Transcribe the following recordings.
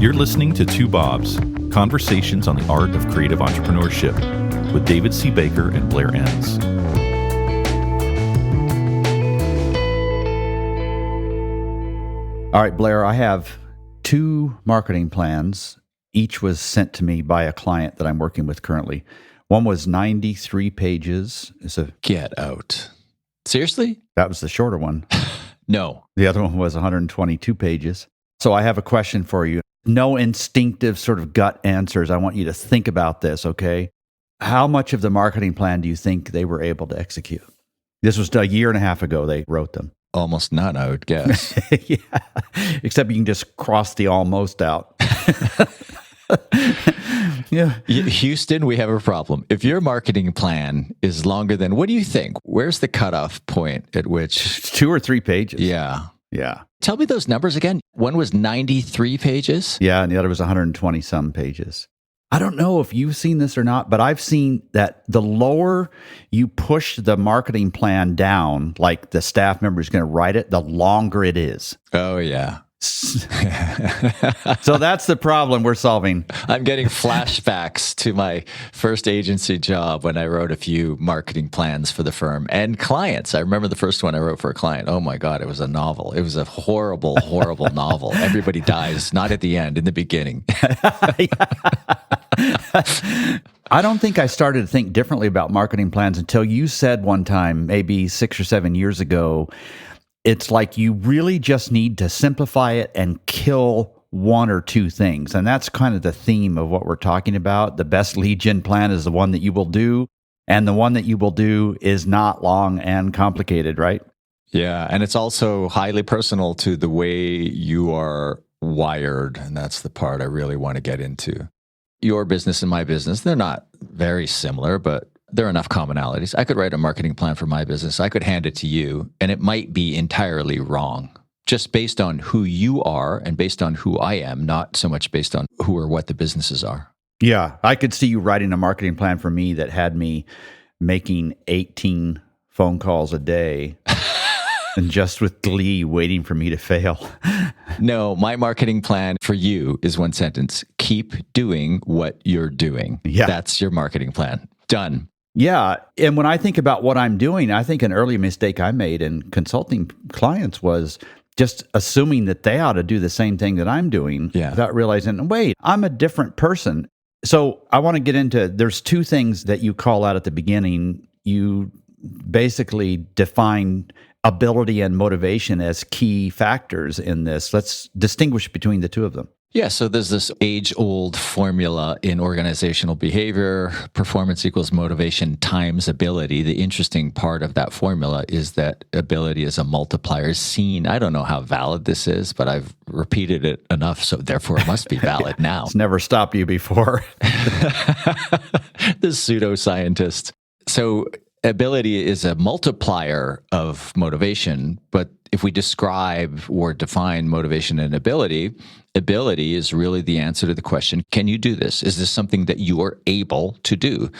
You're listening to Two Bobs, Conversations on the Art of Creative Entrepreneurship with David C. Baker and Blair Enns. All right, Blair, I have two marketing plans. Each was sent to me by a client that I'm working with currently. One was 93 pages. Get out. Seriously? That was the shorter one. No. The other one was 122 pages. So I have a question for you. No instinctive sort of gut answers. I want you to think about this, okay? How much of the marketing plan do you think they were able to execute? This was a year and a half ago they wrote them. Almost none, I would guess. Yeah, except you can just cross the almost out. Yeah. Houston, we have a problem. If your marketing plan is longer than, what do you think? Where's the cutoff point at which? 2 or 3 pages. Yeah. Yeah. Tell me those numbers again. One was 93 pages? Yeah, and the other was 120 some pages. I don't know if you've seen this or not, but I've seen that the lower you push the marketing plan down, like the staff member is going to write it, the longer it is. Oh, yeah. So that's the problem we're solving. I'm getting flashbacks to my first agency job when I wrote a few marketing plans for the firm and clients. I remember the first one I wrote for a client. Oh my God, it was a novel. It was a horrible, horrible novel. Everybody dies, not at the end, in the beginning. I don't think I started to think differently about marketing plans until you said one time, maybe 6 or 7 years ago, it's like you really just need to simplify it and kill one or two things. And that's kind of the theme of what we're talking about. The best lead gen plan is the one that you will do. And the one that you will do is not long and complicated, right? Yeah. And it's also highly personal to the way you are wired. And that's the part I really want to get into. Your business and my business, they're not very similar, but there are enough commonalities. I could write a marketing plan for my business. I could hand it to you, and it might be entirely wrong, just based on who you are and based on who I am, not so much based on who or what the businesses are. Yeah, I could see you writing a marketing plan for me that had me making 18 phone calls a day and just with glee waiting for me to fail. No, my marketing plan for you is one sentence. Keep doing what you're doing. Yeah. That's your marketing plan. Done. Yeah. And when I think about what I'm doing, I think an early mistake I made in consulting clients was just assuming that they ought to do the same thing that I'm doing without realizing, wait, I'm a different person. So I want to get into, there's two things that you call out at the beginning. You basically define ability and motivation as key factors in this. Let's distinguish between the two of them. Yeah, so there's this age-old formula in organizational behavior, performance equals motivation times ability. The interesting part of that formula is that ability is a multiplier seen. I don't know how valid this is, but I've repeated it enough, so therefore it must be valid now. It's never stopped you before. The pseudoscientist. So ability is a multiplier of motivation, but if we describe or define motivation and ability is really the answer to the question, can you do this? Is this something that you are able to do?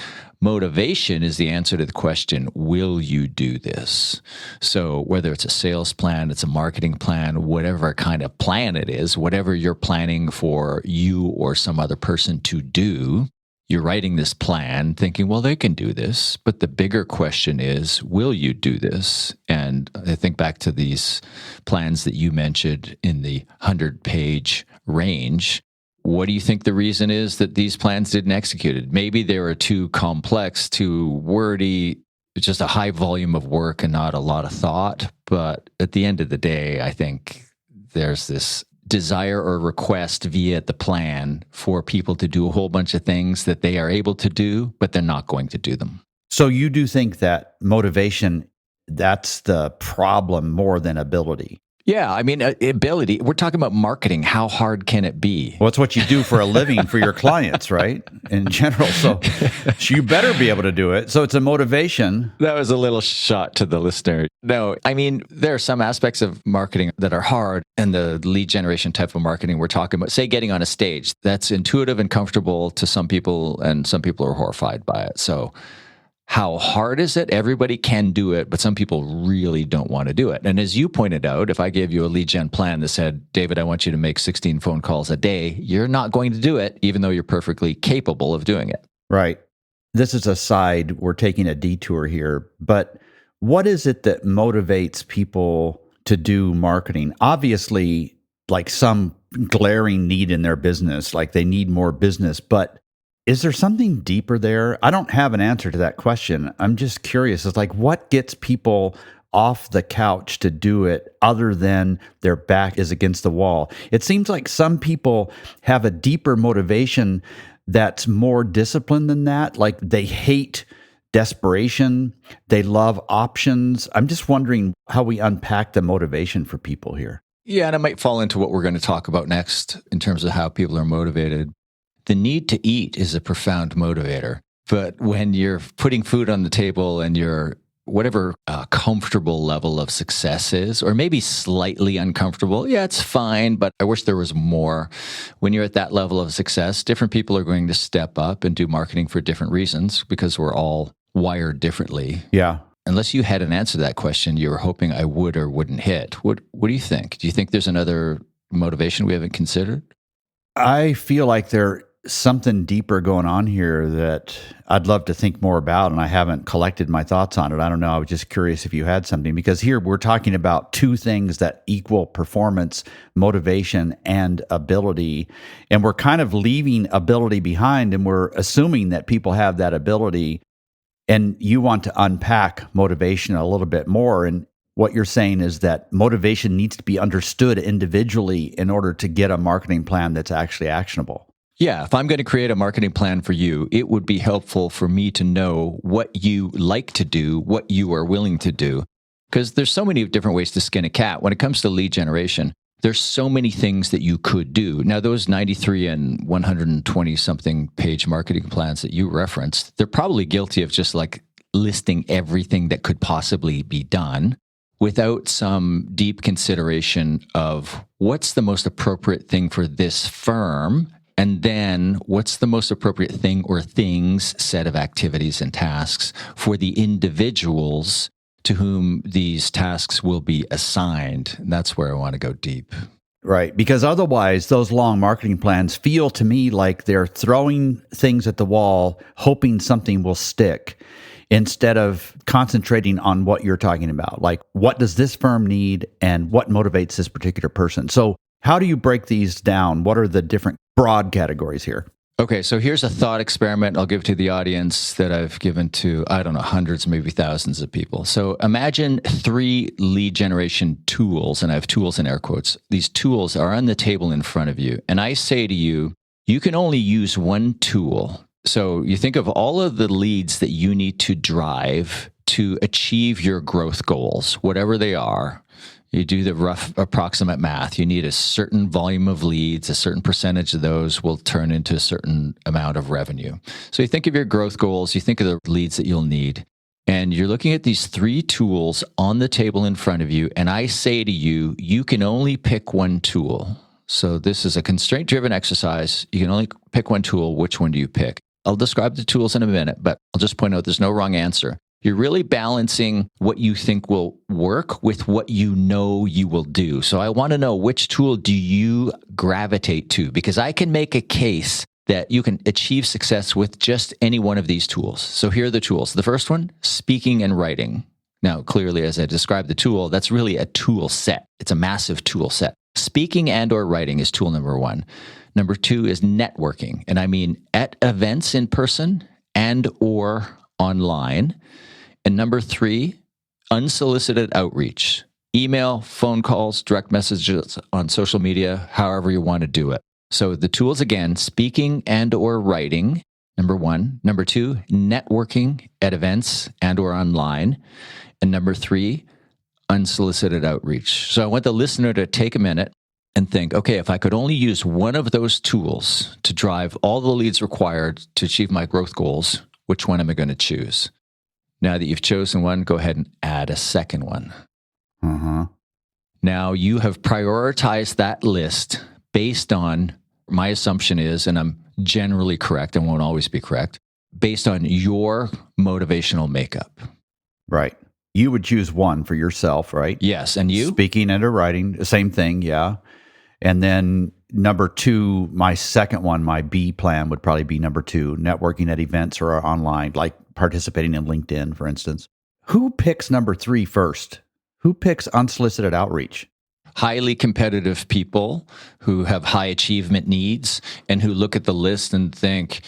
Motivation is the answer to the question, will you do this? So whether it's a sales plan, it's a marketing plan, whatever kind of plan it is, whatever you're planning for you or some other person to do, you're writing this plan thinking, well, they can do this. But the bigger question is, will you do this? And I think back to these plans that you mentioned in the 100-page range. What do you think the reason is that these plans didn't execute it? Maybe they were too complex, too wordy, just a high volume of work and not a lot of thought. But at the end of the day, I think there's this desire or request via the plan for people to do a whole bunch of things that they are able to do, but they're not going to do them. So you do think that motivation, that's the problem more than ability? Yeah, I mean, ability, we're talking about marketing. How hard can it be? Well, it's what you do for a living for your clients, right? In general. So you better be able to do it. So it's a motivation. That was a little shot to the listener. No, I mean, there are some aspects of marketing that are hard, and the lead generation type of marketing we're talking about, say getting on a stage, that's intuitive and comfortable to some people, and some people are horrified by it. So how hard is it? Everybody can do it, but some people really don't want to do it. And as you pointed out, if I gave you a lead gen plan that said, David, I want you to make 16 phone calls a day, you're not going to do it, even though you're perfectly capable of doing it. Right. This is a side. We're taking a detour here, but what is it that motivates people to do marketing? Obviously, like some glaring need in their business, like they need more business, but is there something deeper there? I don't have an answer to that question. I'm just curious. It's like, what gets people off the couch to do it other than their back is against the wall? It seems like some people have a deeper motivation that's more disciplined than that. Like they hate desperation. They love options. I'm just wondering how we unpack the motivation for people here. Yeah, and it might fall into what we're going to talk about next in terms of how people are motivated. The need to eat is a profound motivator. But when you're putting food on the table and you're whatever comfortable level of success is, or maybe slightly uncomfortable, yeah, it's fine, but I wish there was more. When you're at that level of success, different people are going to step up and do marketing for different reasons because we're all wired differently. Yeah. Unless you had an answer to that question, you were hoping I would or wouldn't hit. What do you think? Do you think there's another motivation we haven't considered? I feel like there's something deeper going on here that I'd love to think more about, and I haven't collected my thoughts on it. I don't know. I was just curious if you had something, because here we're talking about two things that equal performance, motivation, and ability. And we're kind of leaving ability behind, and we're assuming that people have that ability. And you want to unpack motivation a little bit more. And what you're saying is that motivation needs to be understood individually in order to get a marketing plan that's actually actionable. Yeah, if I'm going to create a marketing plan for you, it would be helpful for me to know what you like to do, what you are willing to do, because there's so many different ways to skin a cat. When it comes to lead generation, there's so many things that you could do. Now, those 93 and 120-something page marketing plans that you referenced, they're probably guilty of just like listing everything that could possibly be done without some deep consideration of what's the most appropriate thing for this firm, and then what's the most appropriate thing or things, set of activities and tasks for the individuals to whom these tasks will be assigned. And that's where I want to go deep. Right. Because otherwise, those long marketing plans feel to me like they're throwing things at the wall, hoping something will stick, instead of concentrating on what you're talking about. Like, what does this firm need and what motivates this particular person? So how do you break these down? What are the different broad categories here? Okay, so here's a thought experiment I'll give to the audience that I've given to, I don't know, hundreds, maybe thousands of people. So imagine 3 lead generation tools, and I have tools in air quotes. These tools are on the table in front of you. And I say to you, you can only use one tool. So you think of all of the leads that you need to drive to achieve your growth goals, whatever they are. You do the rough approximate math. You need a certain volume of leads, a certain percentage of those will turn into a certain amount of revenue. So you think of your growth goals, you think of the leads that you'll need, and you're looking at these 3 tools on the table in front of you, and I say to you, you can only pick one tool. So this is a constraint-driven exercise. You can only pick one tool. Which one do you pick? I'll describe the tools in a minute, but I'll just point out there's no wrong answer. You're really balancing what you think will work with what you know you will do. So I want to know, which tool do you gravitate to? Because I can make a case that you can achieve success with just any one of these tools. So here are the tools. The first one, speaking and writing. Now, clearly, as I described the tool, that's really a tool set. It's a massive tool set. Speaking and or writing is tool number 1. Number 2 is networking. And I mean at events in person and or online. And number 3, unsolicited outreach, email, phone calls, direct messages on social media, however you want to do it. So the tools, again, speaking and or writing, number 1. Number 2, networking at events and or online. And number 3, unsolicited outreach. So I want the listener to take a minute and think, okay, if I could only use one of those tools to drive all the leads required to achieve my growth goals, which one am I going to choose? Now that you've chosen one, go ahead and add a second one. Now you have prioritized that list based on, my assumption is, and I'm generally correct and won't always be correct, based on your motivational makeup. Right. You would choose one for yourself, right? Yes. And you? Speaking and or writing, same thing, yeah. And then number 2, my second one, my B plan would probably be number 2, networking at events or online, like participating in LinkedIn, for instance. Who picks number 3 first? Who picks unsolicited outreach? Highly competitive people who have high achievement needs and who look at the list and think,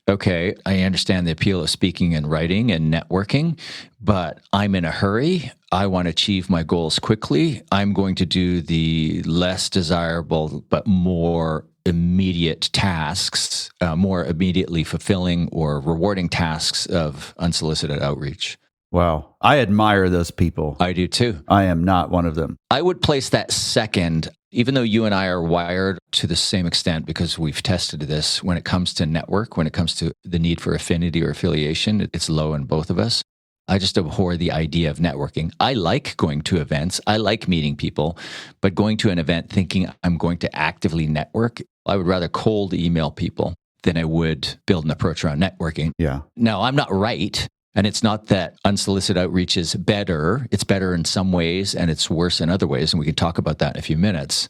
okay, I understand the appeal of speaking and writing and networking, but I'm in a hurry. I want to achieve my goals quickly. I'm going to do the less desirable but more immediate tasks, more immediately fulfilling or rewarding tasks of unsolicited outreach. Wow. I admire those people. I do too. I am not one of them. I would place that second, even though you and I are wired to the same extent because we've tested this when it comes to network, when it comes to the need for affinity or affiliation, it's low in both of us. I just abhor the idea of networking. I like going to events. I like meeting people, but going to an event thinking I'm going to actively network, I would rather cold email people than I would build an approach around networking. Yeah. Now, I'm not right. And it's not that unsolicited outreach is better. It's better in some ways and it's worse in other ways. And we can talk about that in a few minutes.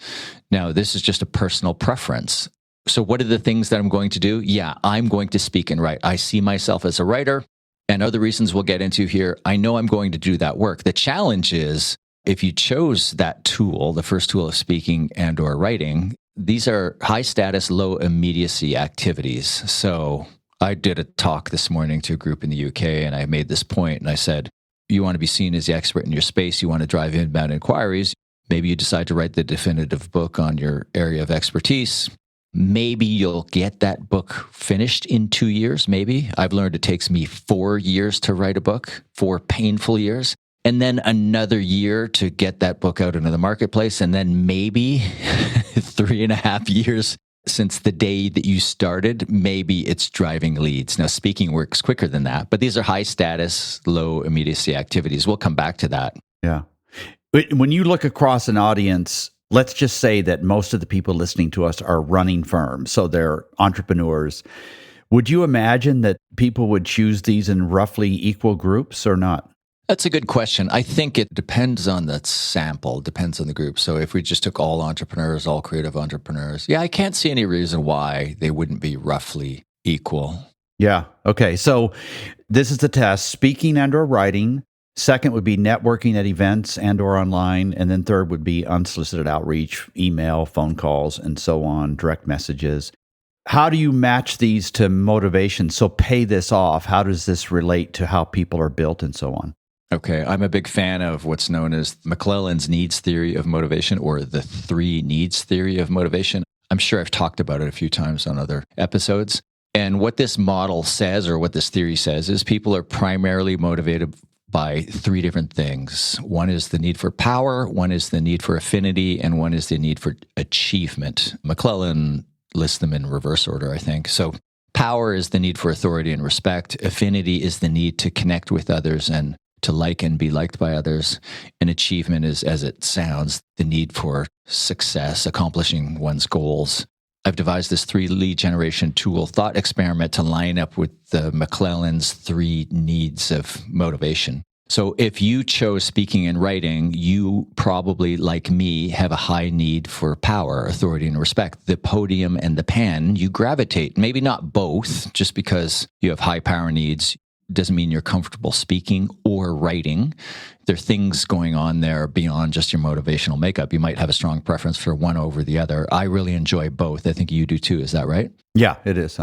Now, this is just a personal preference. So what are the things that I'm going to do? Yeah, I'm going to speak and write. I see myself as a writer and other reasons we'll get into here. I know I'm going to do that work. The challenge is if you chose that tool, the first tool of speaking and or writing, these are high status, low immediacy activities. So I did a talk this morning to a group in the UK, and I made this point, and I said, you want to be seen as the expert in your space, you want to drive inbound inquiries, maybe you decide to write the definitive book on your area of expertise. Maybe you'll get that book finished in 2 years, maybe. I've learned it takes me 4 years to write a book, 4 painful years, and then another year to get that book out into the marketplace, and then maybe 3.5 years since the day that you started, maybe it's driving leads. Now, speaking works quicker than that, but these are high status, low immediacy activities. We'll come back to that. Yeah. When you look across an audience, let's just say that most of the people listening to us are running firms, so they're entrepreneurs. Would you imagine that people would choose these in roughly equal groups or not? That's a good question. I think it depends on the sample, depends on the group. So if we just took all entrepreneurs, all creative entrepreneurs, I can't see any reason why they wouldn't be roughly equal. Yeah. Okay. So this is the test: speaking and or writing. Second would be networking at events and or online. And then third would be unsolicited outreach, email, phone calls, and so on, direct messages. How do you match these to motivation? So pay this off. How does this relate to how people are built and so on? Okay, I'm a big fan of what's known as McClellan's needs theory of motivation, or the 3 needs theory of motivation. I'm sure I've talked about it a few times on other episodes. And what this model says, or what this theory says, is people are primarily motivated by 3 different things. One is the need for power, one is the need for affinity, and one is the need for achievement. McClellan lists them in reverse order, I think. So power is the need for authority and respect. Affinity is the need to connect with others and to like and be liked by others. And achievement is, as it sounds, the need for success, accomplishing one's goals. I've devised this 3 lead generation tool thought experiment to line up with the McClellan's 3 needs of motivation. So if you chose speaking and writing, you probably, like me, have a high need for power, authority, and respect. The podium and the pen, you gravitate. Maybe not both, just because you have high power needs doesn't mean you're comfortable speaking or writing. There are things going on there beyond just your motivational makeup. You might have a strong preference for one over the other. I really enjoy both. I think you do too. Is that right? Yeah, it is.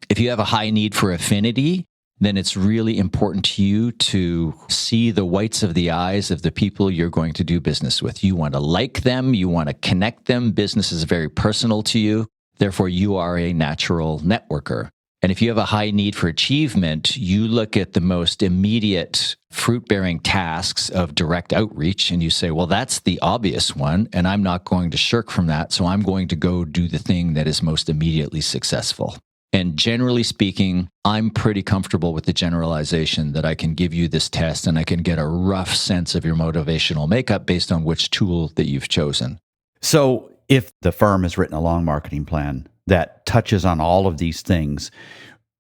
If you have a high need for affinity, then it's really important to you to see the whites of the eyes of the people you're going to do business with. You want to like them. You want to connect them. Business is very personal to you. Therefore, you are a natural networker. And if you have a high need for achievement, you look at the most immediate fruit-bearing tasks of direct outreach and you say, well, that's the obvious one, and I'm not going to shirk from that, so I'm going to go do the thing that is most immediately successful. And generally speaking, I'm pretty comfortable with the generalization that I can give you this test and I can get a rough sense of your motivational makeup based on which tool that you've chosen. So if the firm has written a long marketing plan that touches on all of these things,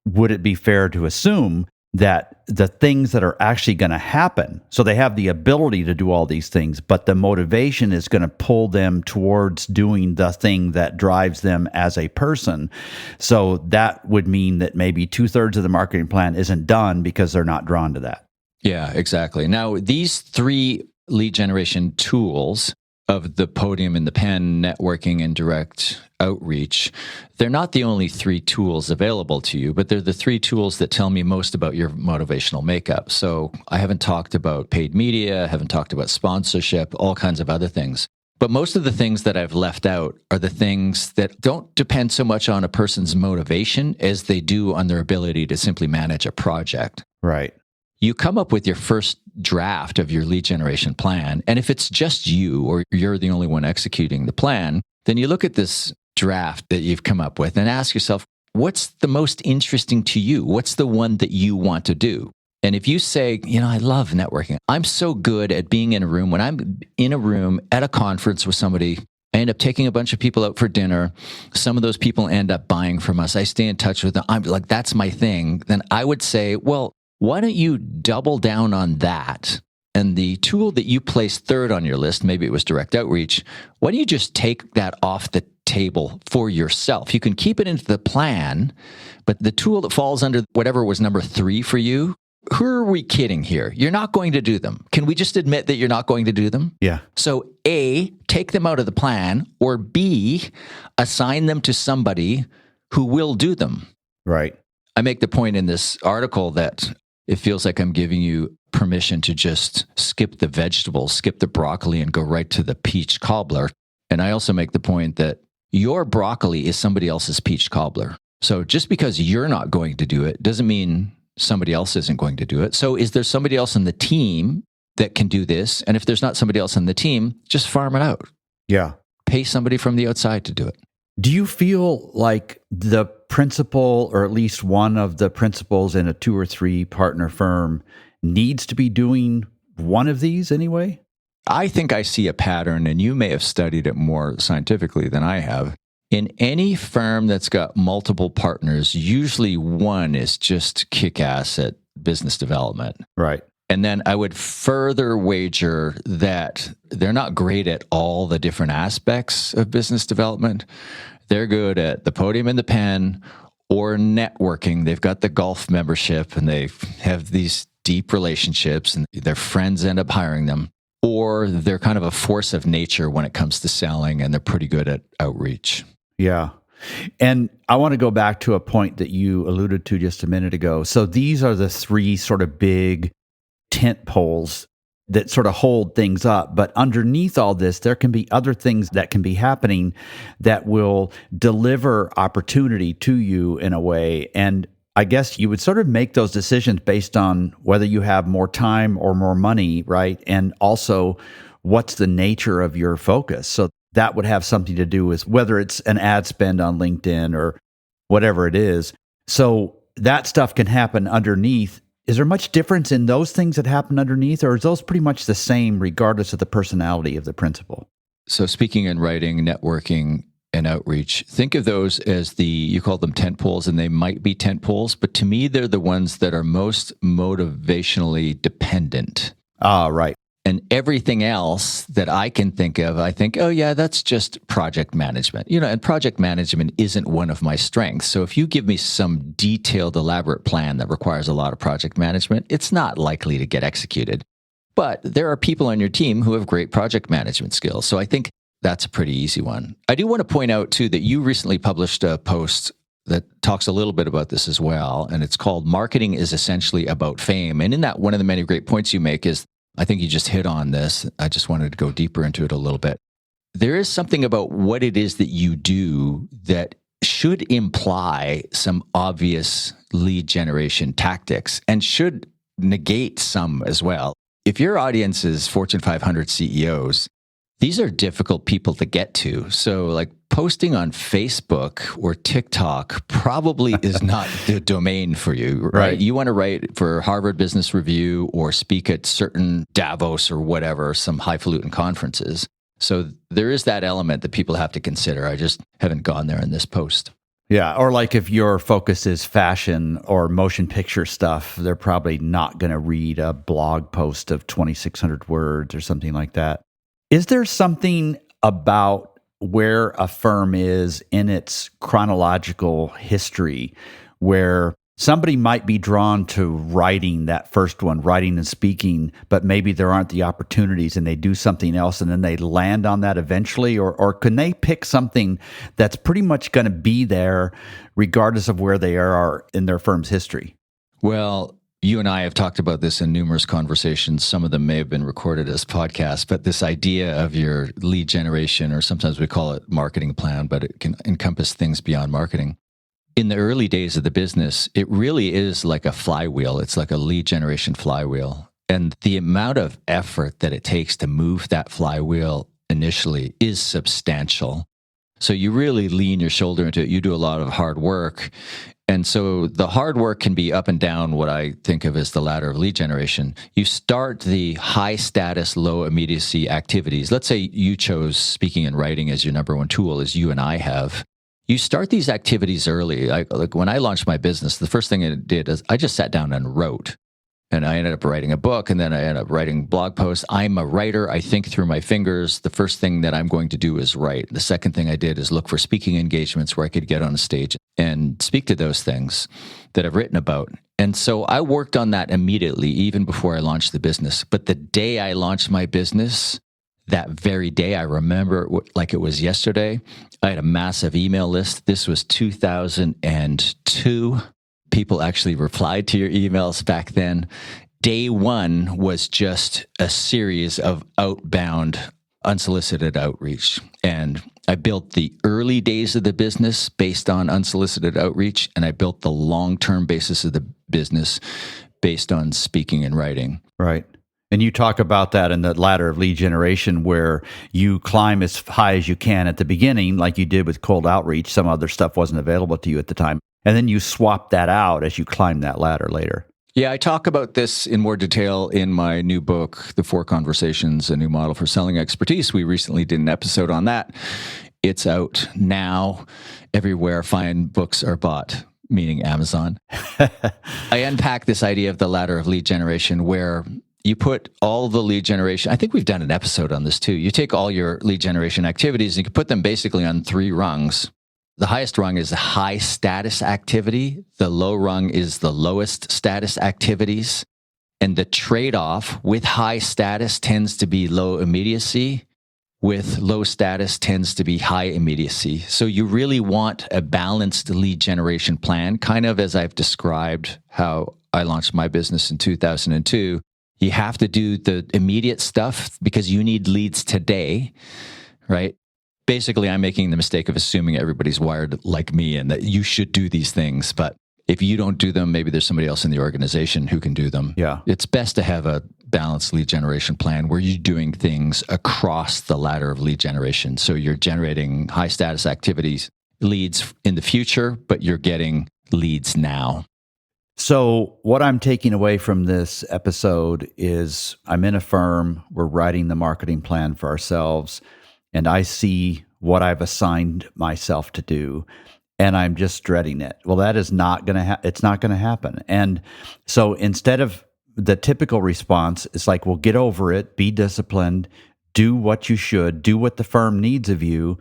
would it be fair to assume that the things that are actually going to happen, so they have the ability to do all these things, but the motivation is going to pull them towards doing the thing that drives them as a person. So that would mean that maybe 2/3 of the marketing plan isn't done because they're not drawn to that. Yeah, exactly. Now, these 3 lead generation tools of the podium and the pen, networking, and direct outreach, they're not the only 3 tools available to you, but they're the 3 tools that tell me most about your motivational makeup. So I haven't talked about paid media, I haven't talked about sponsorship, all kinds of other things. But most of the things that I've left out are the things that don't depend so much on a person's motivation as they do on their ability to simply manage a project. Right. You come up with your first draft of your lead generation plan, and if it's just you or you're the only one executing the plan, then you look at this draft that you've come up with and ask yourself, what's the most interesting to you? What's the one that you want to do? And if you say, I love networking. I'm so good at being in a room. When I'm in a room at a conference with somebody, I end up taking a bunch of people out for dinner. Some of those people end up buying from us. I stay in touch with them. I'm like, that's my thing. Then I would say, well, why don't you double down on that? And the tool that you placed third on your list, maybe it was direct outreach, why don't you just take that off the table for yourself? You can keep it into the plan, but the tool that falls under whatever was number 3 for you, who are we kidding here? You're not going to do them. Can we just admit that you're not going to do them? Yeah. So A, take them out of the plan, or B, assign them to somebody who will do them. Right. I make the point in this article that it feels like I'm giving you permission to just skip the vegetables, skip the broccoli, and go right to the peach cobbler. And I also make the point that your broccoli is somebody else's peach cobbler. So just because you're not going to do it doesn't mean somebody else isn't going to do it. So is there somebody else on the team that can do this? And if there's not somebody else on the team, just farm it out. Yeah. Pay somebody from the outside to do it. Do you feel like the principal, or at least one of the principals in a 2 or 3 partner firm, needs to be doing one of these anyway? I think I see a pattern, and you may have studied it more scientifically than I have. In any firm that's got multiple partners, usually one is just kick-ass at business development. Right. And then I would further wager that they're not great at all the different aspects of business development. They're good at the podium and the pen or networking. They've got the golf membership and they have these deep relationships and their friends end up hiring them. Or they're kind of a force of nature when it comes to selling and they're pretty good at outreach. Yeah. And I want to go back to a point that you alluded to just a minute ago. So these are the 3 sort of big tent poles that sort of hold things up. But underneath all this, there can be other things that can be happening that will deliver opportunity to you in a way. And I guess you would sort of make those decisions based on whether you have more time or more money, right? And also, what's the nature of your focus? So that would have something to do with whether it's an ad spend on LinkedIn or whatever it is. So that stuff can happen underneath. Is there much difference in those things that happen underneath, or is those pretty much the same regardless of the personality of the principal? So speaking and writing, networking, and outreach, think of those as you call them tent poles, and they might be tent poles, but to me, they're the ones that are most motivationally dependent. Ah, right. And everything else that I can think of, I think, oh yeah, that's just project management. And project management isn't one of my strengths. So if you give me some detailed, elaborate plan that requires a lot of project management, it's not likely to get executed. But there are people on your team who have great project management skills. So I think that's a pretty easy one. I do want to point out too that you recently published a post that talks a little bit about this as well. And it's called Marketing is Essentially About Fame. And in that, one of the many great points you make is, I think you just hit on this. I just wanted to go deeper into it a little bit. There is something about what it is that you do that should imply some obvious lead generation tactics and should negate some as well. If your audience is Fortune 500 CEOs, these are difficult people to get to. So like posting on Facebook or TikTok probably is not the domain for you, right? You want to write for Harvard Business Review or speak at certain Davos or whatever, some highfalutin conferences. So there is that element that people have to consider. I just haven't gone there in this post. Yeah, or like if your focus is fashion or motion picture stuff, they're probably not going to read a blog post of 2,600 words or something like that. Is there something about where a firm is in its chronological history where somebody might be drawn to writing that first one, writing and speaking, but maybe there aren't the opportunities and they do something else and then they land on that eventually? Or can they pick something that's pretty much going to be there regardless of where they are in their firm's history? Well, you and I have talked about this in numerous conversations. Some of them may have been recorded as podcasts, but this idea of your lead generation, or sometimes we call it marketing plan, but it can encompass things beyond marketing. In the early days of the business, it really is like a flywheel. It's like a lead generation flywheel. And the amount of effort that it takes to move that flywheel initially is substantial. So you really lean your shoulder into it. You do a lot of hard work. And so the hard work can be up and down what I think of as the ladder of lead generation. You start the high status, low immediacy activities. Let's say you chose speaking and writing as your number one tool, as you and I have. You start these activities early. Like when I launched my business, the first thing I did is I just sat down and wrote. And I ended up writing a book, and then I ended up writing blog posts. I'm a writer. I think through my fingers. The first thing that I'm going to do is write. The second thing I did is look for speaking engagements where I could get on a stage and speak to those things that I've written about. And so I worked on that immediately, even before I launched the business. But the day I launched my business, that very day, I remember like it was yesterday, I had a massive email list. This was 2002. People actually replied to your emails back then. Day one was just a series of outbound, unsolicited outreach. And I built the early days of the business based on unsolicited outreach, and I built the long-term basis of the business based on speaking and writing. Right. And you talk about that in the ladder of lead generation where you climb as high as you can at the beginning, like you did with cold outreach. Some other stuff wasn't available to you at the time. And then you swap that out as you climb that ladder later. Yeah, I talk about this in more detail in my new book, The 4 Conversations, A New Model for Selling Expertise. We recently did an episode on that. It's out now everywhere fine books are bought, meaning Amazon. I unpack this idea of the ladder of lead generation where you put all the lead generation, I think we've done an episode on this too. You take all your lead generation activities and you can put them basically on 3 rungs. The highest rung is the high status activity. The low rung is the lowest status activities. And the trade-off with high status tends to be low immediacy. With low status tends to be high immediacy. So you really want a balanced lead generation plan, kind of as I've described how I launched my business in 2002. You have to do the immediate stuff because you need leads today, right? Basically, I'm making the mistake of assuming everybody's wired like me and that you should do these things. But if you don't do them, maybe there's somebody else in the organization who can do them. Yeah. It's best to have a balanced lead generation plan where you're doing things across the ladder of lead generation. So you're generating high status activities, leads in the future, but you're getting leads now. So what I'm taking away from this episode is I'm in a firm, we're writing the marketing plan for ourselves, and I see what I've assigned myself to do, and I'm just dreading it. Well, that is not going to it's not going to happen. And so instead of the typical response, it's like, well, get over it, be disciplined, do what you should, do what the firm needs of you.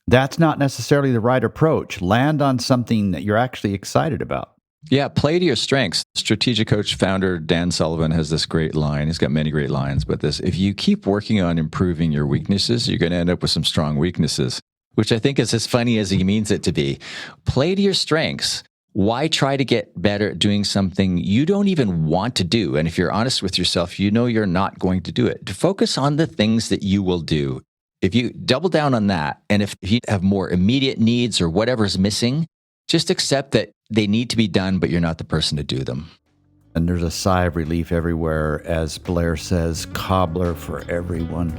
That's not necessarily the right approach. Land on something that you're actually excited about. Yeah, play to your strengths. Strategic Coach founder Dan Sullivan has this great line. He's got many great lines, but this: if you keep working on improving your weaknesses, you're going to end up with some strong weaknesses, which I think is as funny as he means it to be. Play to your strengths. Why try to get better at doing something you don't even want to do? And if you're honest with yourself, you know you're not going to do it. To focus on the things that you will do. If you double down on that, and if you have more immediate needs or whatever's missing, just accept that they need to be done, but you're not the person to do them. And there's a sigh of relief everywhere as Blair says, cobbler for everyone.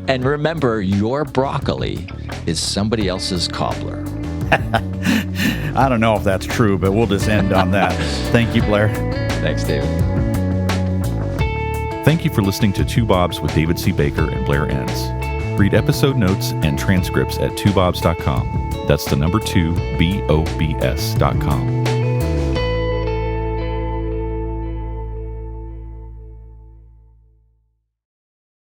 And remember, your broccoli is somebody else's cobbler. I don't know if that's true, but we'll just end on that. Thank you, Blair. Thanks, David. Thank you for listening to Two Bobs with David C. Baker and Blair Enns. Read episode notes and transcripts at twobobs.com. That's the number 2, BOBS.com.